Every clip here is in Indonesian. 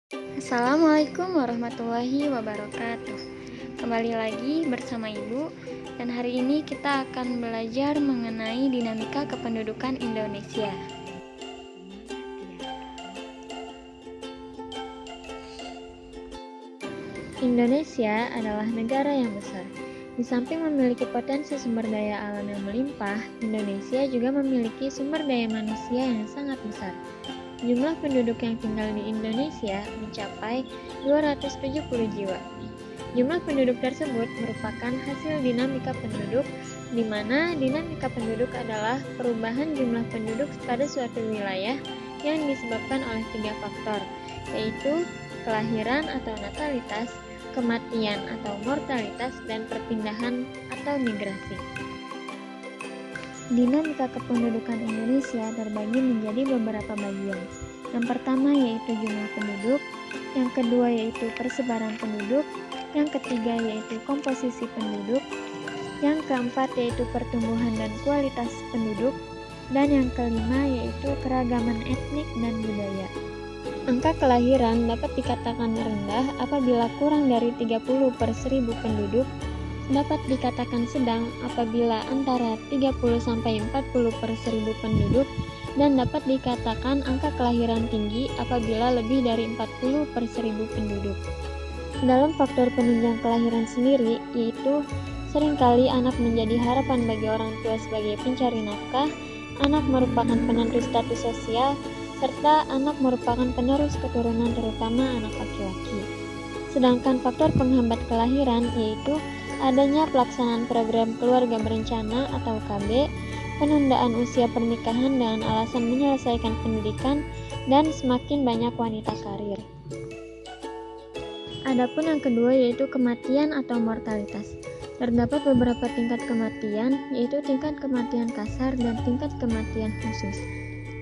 Assalamualaikum warahmatullahi wabarakatuh. Kembali lagi bersama Ibu, dan hari ini kita akan belajar mengenai dinamika kependudukan Indonesia. Indonesia adalah negara yang besar. Di samping memiliki potensi sumber daya alam yang melimpah, Indonesia juga memiliki sumber daya manusia yang sangat besar. Jumlah penduduk yang tinggal di Indonesia mencapai 270 jiwa. Jumlah penduduk tersebut merupakan hasil dinamika penduduk, di mana dinamika penduduk adalah perubahan jumlah penduduk pada suatu wilayah yang disebabkan oleh 3 faktor, yaitu kelahiran atau natalitas, kematian atau mortalitas, dan perpindahan atau migrasi. Dinamika kependudukan Indonesia terbagi menjadi beberapa bagian. Yang pertama yaitu jumlah penduduk, yang kedua yaitu persebaran penduduk, yang ketiga yaitu komposisi penduduk, yang keempat yaitu pertumbuhan dan kualitas penduduk, dan yang kelima yaitu keragaman etnik dan budaya. Angka kelahiran dapat dikatakan rendah apabila kurang dari 30 per 1000 penduduk, dapat dikatakan sedang apabila antara 30-40 per 1000 penduduk, dan dapat dikatakan angka kelahiran tinggi apabila lebih dari 40 per 1000 penduduk. Dalam faktor penunjang kelahiran sendiri, yaitu seringkali anak menjadi harapan bagi orang tua sebagai pencari nafkah, anak merupakan penentu status sosial, serta anak merupakan penerus keturunan terutama anak laki-laki. Sedangkan faktor penghambat kelahiran yaitu adanya pelaksanaan program keluarga berencana atau KB, penundaan usia pernikahan dengan alasan menyelesaikan pendidikan, dan semakin banyak wanita karir. Adapun yang kedua yaitu kematian atau mortalitas. Terdapat beberapa tingkat kematian, yaitu tingkat kematian kasar dan tingkat kematian khusus.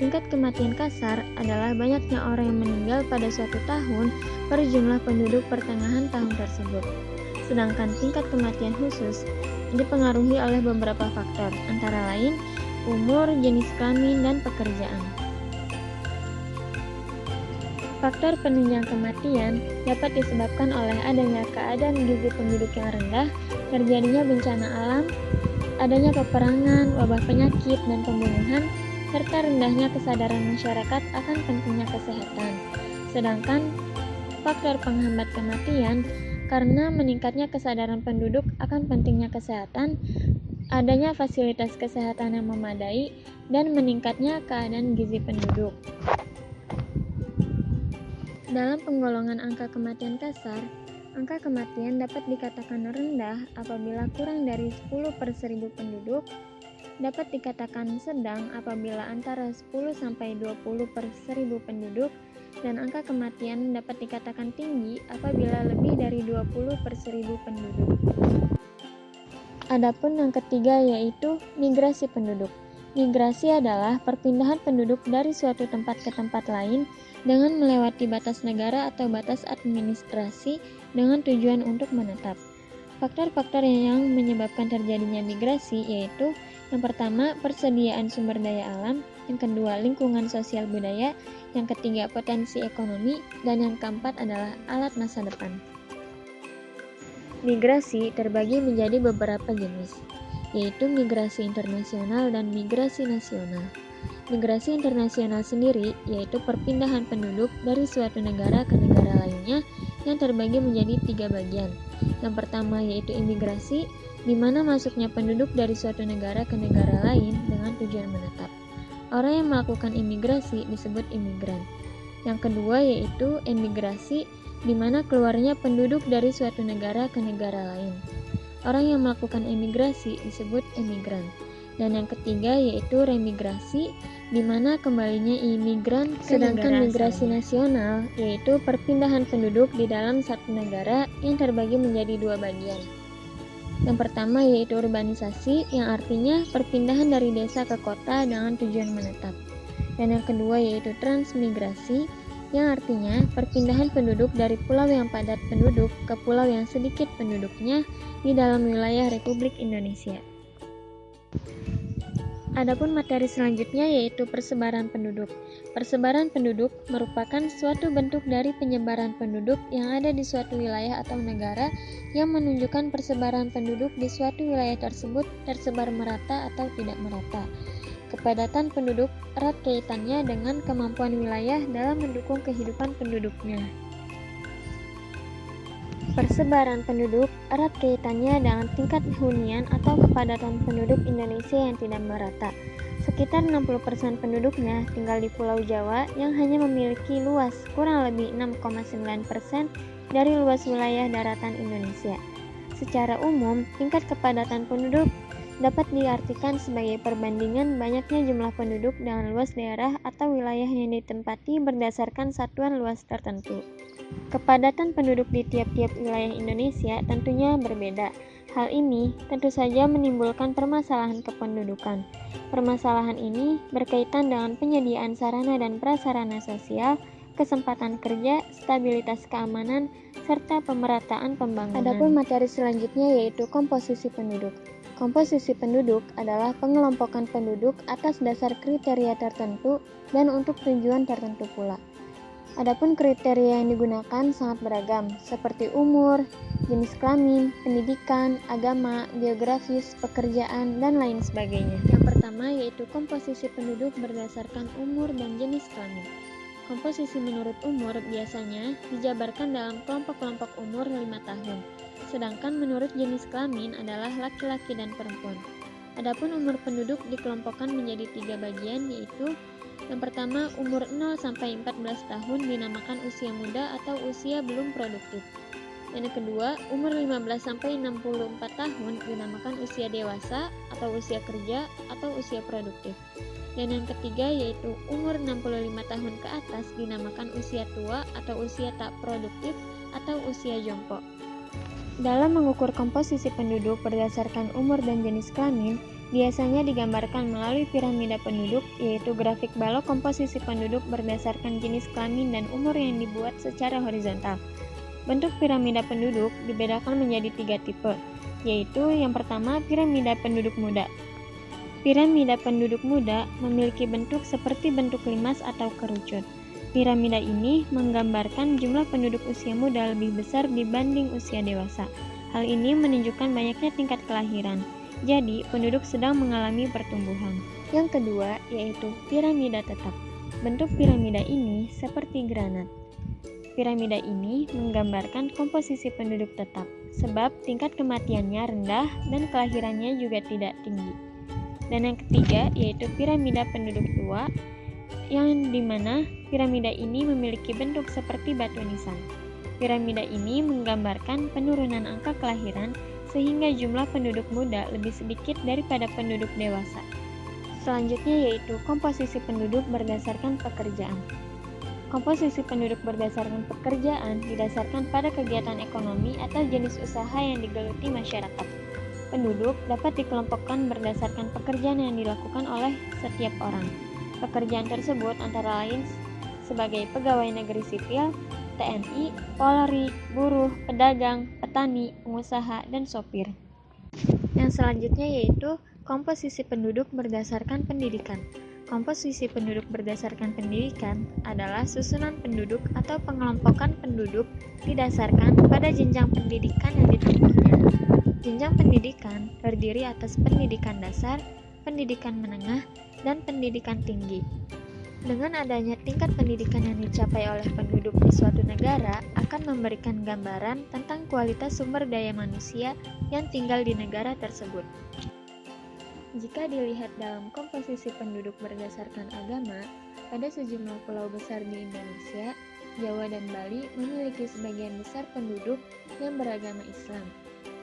Tingkat kematian kasar adalah banyaknya orang yang meninggal pada suatu tahun per jumlah penduduk pertengahan tahun tersebut. Sedangkan tingkat kematian khusus dipengaruhi oleh beberapa faktor, antara lain umur, jenis kelamin, dan pekerjaan. Faktor penunjang kematian dapat disebabkan oleh adanya keadaan gizi penduduk yang rendah, terjadinya bencana alam, adanya peperangan, wabah penyakit, dan pembunuhan, serta rendahnya kesadaran masyarakat akan pentingnya kesehatan. Sedangkan faktor penghambat kematian karena meningkatnya kesadaran penduduk akan pentingnya kesehatan, adanya fasilitas kesehatan yang memadai, dan meningkatnya keadaan gizi penduduk. Dalam penggolongan angka kematian kasar, angka kematian dapat dikatakan rendah apabila kurang dari 10 per 1000 penduduk, dapat dikatakan sedang apabila antara 10-20 per 1000 penduduk, dan angka kematian dapat dikatakan tinggi apabila lebih dari 20 per 1000 penduduk. Adapun yang ketiga yaitu migrasi penduduk. Migrasi adalah perpindahan penduduk dari suatu tempat ke tempat lain dengan melewati batas negara atau batas administrasi dengan tujuan untuk menetap. Faktor-faktor yang menyebabkan terjadinya migrasi yaitu yang pertama, persediaan sumber daya alam, yang kedua, lingkungan sosial budaya, yang ketiga, potensi ekonomi, dan yang keempat adalah alat masa depan. Migrasi terbagi menjadi beberapa jenis, yaitu migrasi internasional dan migrasi nasional. Migrasi internasional sendiri yaitu perpindahan penduduk dari suatu negara ke negara lainnya yang terbagi menjadi 3 bagian. Yang pertama yaitu imigrasi, di mana masuknya penduduk dari suatu negara ke negara lain dengan tujuan menetap. Orang yang melakukan imigrasi disebut imigran. Yang kedua yaitu emigrasi, di mana keluarnya penduduk dari suatu negara ke negara lain. Orang yang melakukan emigrasi disebut emigran. Dan yang ketiga yaitu remigrasi, di mana kembalinya imigran ke sedangkan migrasi nasional yaitu perpindahan penduduk di dalam satu negara yang terbagi menjadi 2 bagian. Yang pertama yaitu urbanisasi, yang artinya perpindahan dari desa ke kota dengan tujuan menetap. Dan yang kedua yaitu transmigrasi, yang artinya perpindahan penduduk dari pulau yang padat penduduk ke pulau yang sedikit penduduknya di dalam wilayah Republik Indonesia. Adapun materi selanjutnya yaitu persebaran penduduk. Persebaran penduduk merupakan suatu bentuk dari penyebaran penduduk yang ada di suatu wilayah atau negara yang menunjukkan persebaran penduduk di suatu wilayah tersebut tersebar merata atau tidak merata. Kepadatan penduduk erat kaitannya dengan kemampuan wilayah dalam mendukung kehidupan penduduknya. Persebaran penduduk erat kaitannya dengan tingkat hunian atau kepadatan penduduk Indonesia yang tidak merata. Sekitar 60% penduduknya tinggal di Pulau Jawa yang hanya memiliki luas kurang lebih 6,9% dari luas wilayah daratan Indonesia. Secara umum, tingkat kepadatan penduduk dapat diartikan sebagai perbandingan banyaknya jumlah penduduk dengan luas daerah atau wilayah yang ditempati berdasarkan satuan luas tertentu. Kepadatan penduduk di tiap-tiap wilayah Indonesia tentunya berbeda. Hal ini tentu saja menimbulkan permasalahan kependudukan. Permasalahan ini berkaitan dengan penyediaan sarana dan prasarana sosial, kesempatan kerja, stabilitas keamanan, serta pemerataan pembangunan. Adapun materi selanjutnya yaitu komposisi penduduk. Komposisi penduduk adalah pengelompokan penduduk atas dasar kriteria tertentu dan untuk tujuan tertentu pula. Adapun kriteria yang digunakan sangat beragam, seperti umur, jenis kelamin, pendidikan, agama, geografis, pekerjaan, dan lain sebagainya. Yang pertama yaitu komposisi penduduk berdasarkan umur dan jenis kelamin. Komposisi menurut umur biasanya dijabarkan dalam kelompok-kelompok umur 5 tahun, sedangkan menurut jenis kelamin adalah laki-laki dan perempuan. Adapun umur penduduk dikelompokkan menjadi 3 bagian, yaitu yang pertama, umur 0-14 tahun dinamakan usia muda atau usia belum produktif. Dan yang kedua, umur 15-64 tahun dinamakan usia dewasa atau usia kerja atau usia produktif. Dan yang ketiga yaitu umur 65 tahun ke atas dinamakan usia tua atau usia tak produktif atau usia jompo. Dalam mengukur komposisi penduduk berdasarkan umur dan jenis kelamin, biasanya digambarkan melalui piramida penduduk, yaitu grafik balok komposisi penduduk berdasarkan jenis kelamin dan umur yang dibuat secara horizontal. Bentuk piramida penduduk dibedakan menjadi 3 tipe, yaitu yang pertama piramida penduduk muda. Piramida penduduk muda memiliki bentuk seperti bentuk limas atau kerucut. Piramida ini menggambarkan jumlah penduduk usia muda lebih besar dibanding usia dewasa. Hal ini menunjukkan banyaknya tingkat kelahiran. Jadi, penduduk sedang mengalami pertumbuhan. Yang kedua, yaitu piramida tetap. Bentuk piramida ini seperti granat. Piramida ini menggambarkan komposisi penduduk tetap, sebab tingkat kematiannya rendah dan kelahirannya juga tidak tinggi. Dan yang ketiga, yaitu piramida penduduk tua, yang dimana piramida ini memiliki bentuk seperti batu nisan. Piramida ini menggambarkan penurunan angka kelahiran sehingga jumlah penduduk muda lebih sedikit daripada penduduk dewasa. Selanjutnya yaitu komposisi penduduk berdasarkan pekerjaan. Komposisi penduduk berdasarkan pekerjaan didasarkan pada kegiatan ekonomi atau jenis usaha yang digeluti masyarakat. Penduduk dapat dikelompokkan berdasarkan pekerjaan yang dilakukan oleh setiap orang. Pekerjaan tersebut antara lain sebagai pegawai negeri sipil, TNI, Polri, buruh, pedagang, petani, pengusaha, dan sopir. Yang selanjutnya yaitu komposisi penduduk berdasarkan pendidikan. Komposisi penduduk berdasarkan pendidikan adalah susunan penduduk atau pengelompokan penduduk didasarkan pada jenjang pendidikan yang ditempuhnya. Jenjang pendidikan terdiri atas pendidikan dasar, pendidikan menengah, dan pendidikan tinggi. Dengan adanya tingkat pendidikan yang dicapai oleh penduduk di suatu negara akan memberikan gambaran tentang kualitas sumber daya manusia yang tinggal di negara tersebut. Jika dilihat dalam komposisi penduduk berdasarkan agama, pada sejumlah pulau besar di Indonesia, Jawa dan Bali memiliki sebagian besar penduduk yang beragama Islam.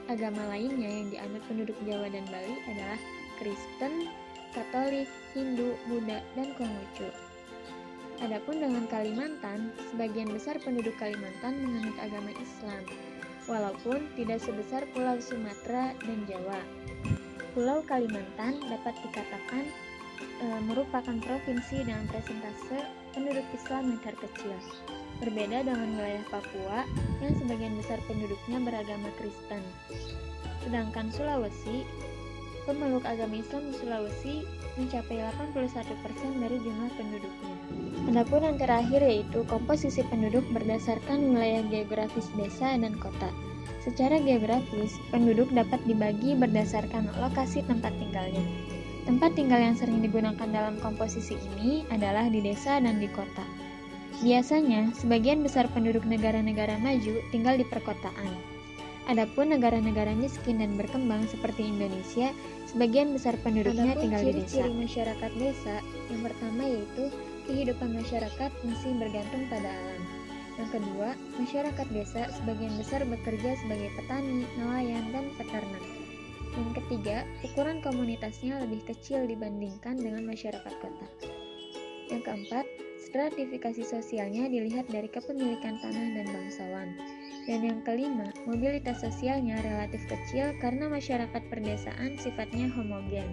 Agama lainnya yang dianut penduduk Jawa dan Bali adalah Kristen, Katolik, Hindu, Buddha, dan Konghucu. Adapun dengan Kalimantan, sebagian besar penduduk Kalimantan menganut agama Islam, walaupun tidak sebesar Pulau Sumatera dan Jawa. Pulau Kalimantan dapat dikatakan merupakan provinsi dengan persentase penduduk Islam yang terkecil. Berbeda dengan wilayah Papua yang sebagian besar penduduknya beragama Kristen. Sedangkan Sulawesi pemeluk agama Islam di Sulawesi mencapai 81% dari jumlah penduduknya. Adapun yang terakhir yaitu komposisi penduduk berdasarkan wilayah geografis desa dan kota. Secara geografis, penduduk dapat dibagi berdasarkan lokasi tempat tinggalnya. Tempat tinggal yang sering digunakan dalam komposisi ini adalah di desa dan di kota. Biasanya, sebagian besar penduduk negara-negara maju tinggal di perkotaan. Adapun negara-negara miskin dan berkembang seperti Indonesia, sebagian besar penduduknya tinggal di desa. Ciri-ciri masyarakat desa yang pertama yaitu kehidupan masyarakat masih bergantung pada alam. Yang kedua, masyarakat desa sebagian besar bekerja sebagai petani, nelayan, dan peternak. Yang ketiga, ukuran komunitasnya lebih kecil dibandingkan dengan masyarakat kota. Yang keempat, stratifikasi sosialnya dilihat dari kepemilikan tanah dan bangsawan. Dan yang kelima, mobilitas sosialnya relatif kecil karena masyarakat perdesaan sifatnya homogen.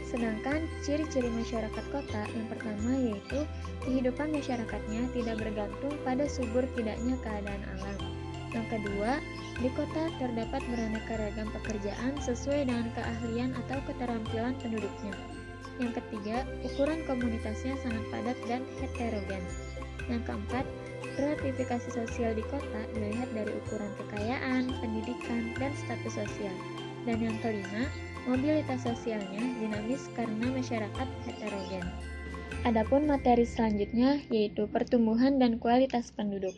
Sedangkan ciri-ciri masyarakat kota yang pertama yaitu kehidupan masyarakatnya tidak bergantung pada subur tidaknya keadaan alam. Yang kedua, di kota terdapat beraneka ragam pekerjaan sesuai dengan keahlian atau keterampilan penduduknya. Yang ketiga, ukuran komunitasnya sangat padat dan heterogen. Yang keempat, stratifikasi sosial di kota dilihat dari ukuran kekayaan, pendidikan, dan status sosial. Dan yang kelima, mobilitas sosialnya dinamis karena masyarakat heterogen. Adapun materi selanjutnya yaitu pertumbuhan dan kualitas penduduk.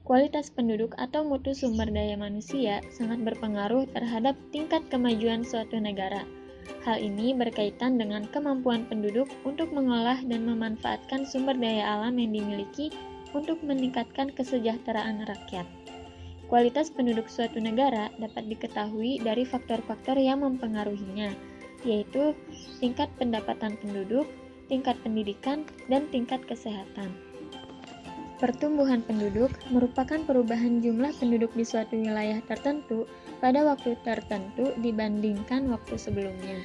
Kualitas penduduk atau mutu sumber daya manusia sangat berpengaruh terhadap tingkat kemajuan suatu negara. Hal ini berkaitan dengan kemampuan penduduk untuk mengolah dan memanfaatkan sumber daya alam yang dimiliki untuk meningkatkan kesejahteraan rakyat. Kualitas penduduk suatu negara dapat diketahui dari faktor-faktor yang mempengaruhinya, yaitu tingkat pendapatan penduduk, tingkat pendidikan, dan tingkat kesehatan. Pertumbuhan penduduk merupakan perubahan jumlah penduduk di suatu wilayah tertentu pada waktu tertentu dibandingkan waktu sebelumnya.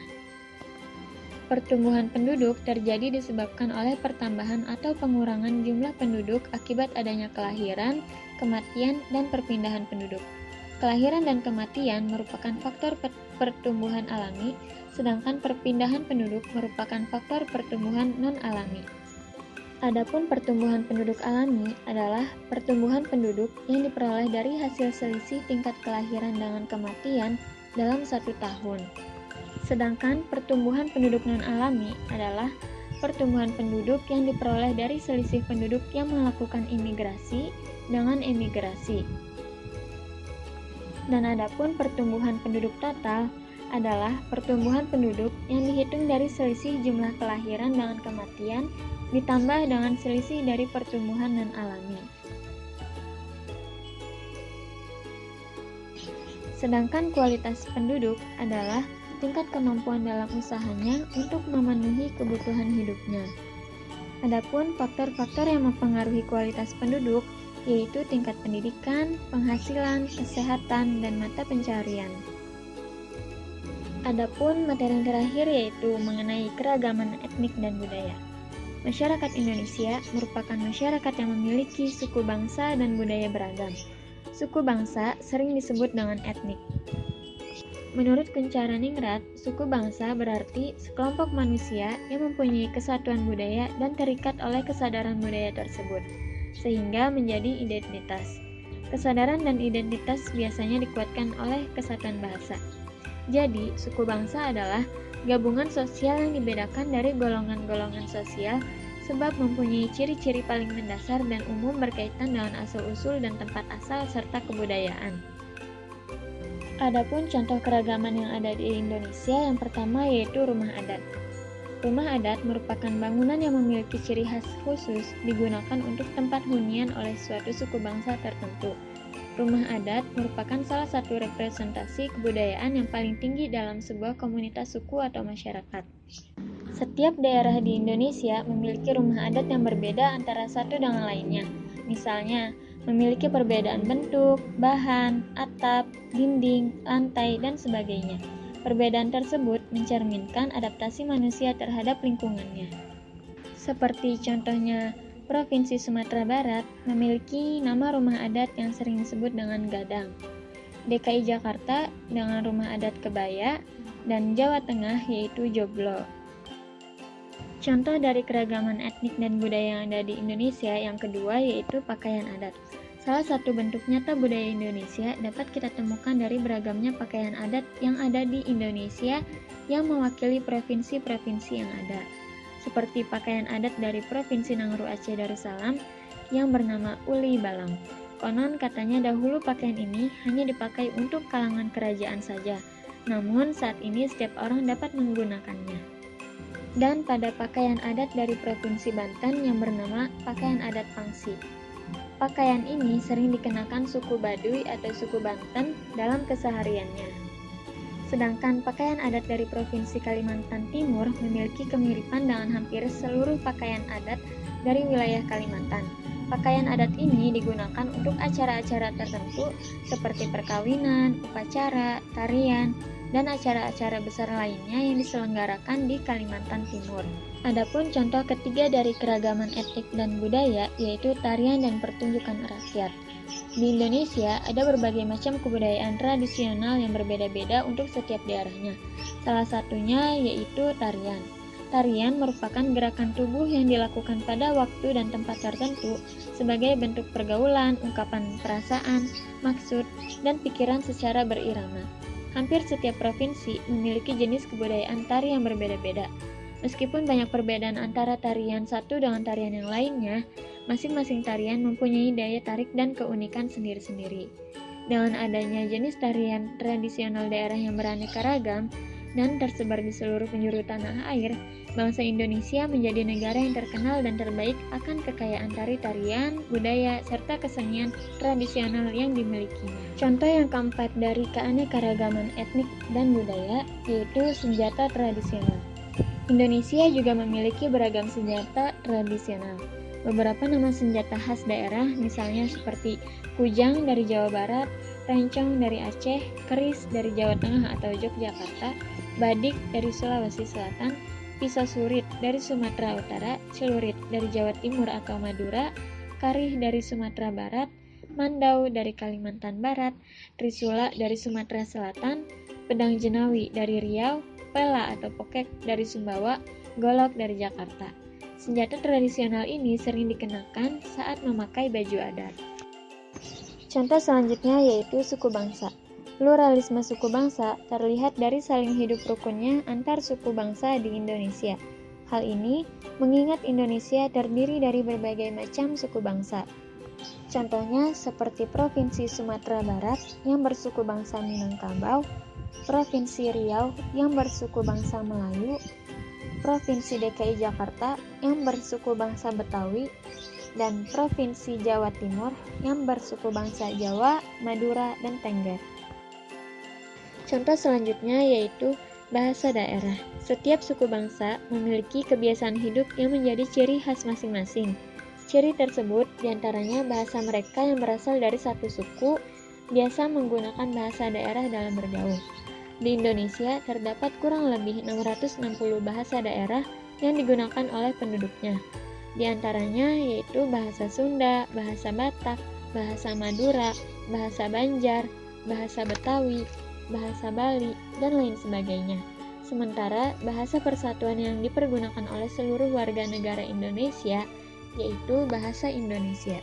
Pertumbuhan penduduk terjadi disebabkan oleh pertambahan atau pengurangan jumlah penduduk akibat adanya kelahiran, kematian, dan perpindahan penduduk. Kelahiran dan kematian merupakan faktor pertumbuhan alami, sedangkan perpindahan penduduk merupakan faktor pertumbuhan non-alami. Adapun pertumbuhan penduduk alami adalah pertumbuhan penduduk yang diperoleh dari hasil selisih tingkat kelahiran dengan kematian dalam 1 tahun. Sedangkan pertumbuhan penduduk non-alami adalah pertumbuhan penduduk yang diperoleh dari selisih penduduk yang melakukan imigrasi dengan emigrasi. Dan adapun pertumbuhan penduduk total adalah pertumbuhan penduduk yang dihitung dari selisih jumlah kelahiran dengan kematian ditambah dengan selisih dari pertumbuhan non-alami. Sedangkan kualitas penduduk adalah tingkat kemampuan dalam usahanya untuk memenuhi kebutuhan hidupnya. Adapun faktor-faktor yang mempengaruhi kualitas penduduk yaitu tingkat pendidikan, penghasilan, kesehatan, dan mata pencarian. Adapun materi yang terakhir yaitu mengenai keragaman etnik dan budaya. Masyarakat Indonesia merupakan masyarakat yang memiliki suku bangsa dan budaya beragam. Suku bangsa sering disebut dengan etnik. Menurut Kuncharaningrat, suku bangsa berarti sekelompok manusia yang mempunyai kesatuan budaya dan terikat oleh kesadaran budaya tersebut, sehingga menjadi identitas. Kesadaran dan identitas biasanya dikuatkan oleh kesatuan bahasa. Jadi, suku bangsa adalah gabungan sosial yang dibedakan dari golongan-golongan sosial sebab mempunyai ciri-ciri paling mendasar dan umum berkaitan dengan asal-usul dan tempat asal serta kebudayaan. Adapun contoh keragaman yang ada di Indonesia yang pertama yaitu rumah adat. Rumah adat merupakan bangunan yang memiliki ciri khas khusus digunakan untuk tempat hunian oleh suatu suku bangsa tertentu. Rumah adat merupakan salah satu representasi kebudayaan yang paling tinggi dalam sebuah komunitas suku atau masyarakat. Setiap daerah di Indonesia memiliki rumah adat yang berbeda antara satu dengan lainnya. Misalnya, memiliki perbedaan bentuk, bahan, atap, dinding, lantai, dan sebagainya. Perbedaan tersebut mencerminkan adaptasi manusia terhadap lingkungannya. Seperti contohnya, Provinsi Sumatera Barat memiliki nama rumah adat yang sering disebut dengan Gadang. DKI Jakarta dengan rumah adat Kebaya, dan Jawa Tengah yaitu joglo. Contoh dari keragaman etnik dan budaya yang ada di Indonesia yang kedua yaitu pakaian adat. Salah satu bentuk nyata budaya Indonesia dapat kita temukan dari beragamnya pakaian adat yang ada di Indonesia yang mewakili provinsi-provinsi yang ada. Seperti pakaian adat dari Provinsi Nangro Aceh Darussalam yang bernama Uli Balang. Konon katanya dahulu pakaian ini hanya dipakai untuk kalangan kerajaan saja, namun saat ini setiap orang dapat menggunakannya. Dan pada pakaian adat dari Provinsi Banten yang bernama pakaian adat Pangsi. Pakaian ini sering dikenakan suku Baduy atau suku Banten dalam kesehariannya. Sedangkan pakaian adat dari Provinsi Kalimantan Timur memiliki kemiripan dengan hampir seluruh pakaian adat dari wilayah Kalimantan. Pakaian adat ini digunakan untuk acara-acara tertentu seperti perkawinan, upacara, tarian, dan acara-acara besar lainnya yang diselenggarakan di Kalimantan Timur. Adapun contoh ketiga dari keragaman etnik dan budaya yaitu tarian dan pertunjukan rakyat. Di Indonesia ada berbagai macam kebudayaan tradisional yang berbeda-beda untuk setiap daerahnya. Salah satunya yaitu tarian. Tarian merupakan gerakan tubuh yang dilakukan pada waktu dan tempat tertentu sebagai bentuk pergaulan, ungkapan perasaan, maksud, dan pikiran secara berirama. Hampir setiap provinsi memiliki jenis kebudayaan tari yang berbeda-beda. Meskipun banyak perbedaan antara tarian satu dengan tarian yang lainnya, masing-masing tarian mempunyai daya tarik dan keunikan sendiri-sendiri. Dengan adanya jenis tarian tradisional daerah yang beraneka ragam dan tersebar di seluruh penjuru tanah air, bangsa Indonesia menjadi negara yang terkenal dan terbaik akan kekayaan tari-tarian, budaya, serta kesenian tradisional yang dimilikinya. Contoh yang keempat dari keanekaragaman etnik dan budaya yaitu senjata tradisional. Indonesia juga memiliki beragam senjata tradisional. Beberapa nama senjata khas daerah misalnya seperti kujang dari Jawa Barat, rencong dari Aceh, keris dari Jawa Tengah atau Yogyakarta, badik dari Sulawesi Selatan, pisau surit dari Sumatera Utara, celurit dari Jawa Timur atau Madura, karih dari Sumatera Barat, mandau dari Kalimantan Barat, trisula dari Sumatera Selatan, pedang jenawi dari Riau, pela atau pokek dari Sumbawa, golok dari Jakarta. Senjata tradisional ini sering dikenakan saat memakai baju adat. Contoh selanjutnya yaitu suku bangsa. Pluralisme suku bangsa terlihat dari saling hidup rukunnya antar suku bangsa di Indonesia. Hal ini mengingat Indonesia terdiri dari berbagai macam suku bangsa. Contohnya seperti Provinsi Sumatera Barat yang bersuku bangsa Minangkabau, Provinsi Riau yang bersuku bangsa Melayu, Provinsi DKI Jakarta yang bersuku bangsa Betawi, dan Provinsi Jawa Timur yang bersuku bangsa Jawa, Madura, dan Tengger. Contoh selanjutnya yaitu bahasa daerah. Setiap suku bangsa memiliki kebiasaan hidup yang menjadi ciri khas masing-masing. Ciri tersebut diantaranya bahasa mereka yang berasal dari satu suku biasa menggunakan bahasa daerah dalam bergaul. Di Indonesia terdapat kurang lebih 660 bahasa daerah yang digunakan oleh penduduknya. Di antaranya yaitu bahasa Sunda, bahasa Batak, bahasa Madura, bahasa Banjar, bahasa Betawi, bahasa Bali, dan lain sebagainya. Sementara bahasa persatuan yang dipergunakan oleh seluruh warga negara Indonesia yaitu bahasa Indonesia.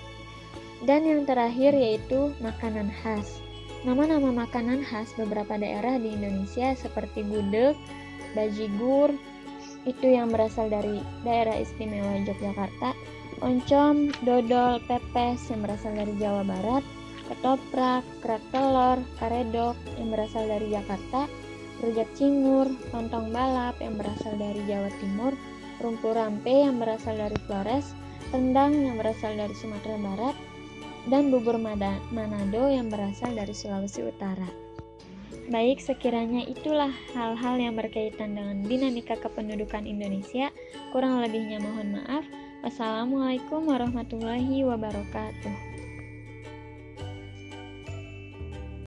Dan yang terakhir yaitu makanan khas. Nama-nama makanan khas beberapa daerah di Indonesia seperti gudeg, bajigur, itu yang berasal dari daerah istimewa Yogyakarta, oncom, dodol, pepes yang berasal dari Jawa Barat, ketoprak, kerak telur, karedok yang berasal dari Jakarta, rujak cingur, lontong balap yang berasal dari Jawa Timur, rumpu rampe yang berasal dari Flores, rendang yang berasal dari Sumatera Barat, dan bubur Manado yang berasal dari Sulawesi Utara. Baik, sekiranya itulah hal-hal yang berkaitan dengan dinamika kependudukan Indonesia. Kurang lebihnya mohon maaf. Wassalamualaikum warahmatullahi wabarakatuh.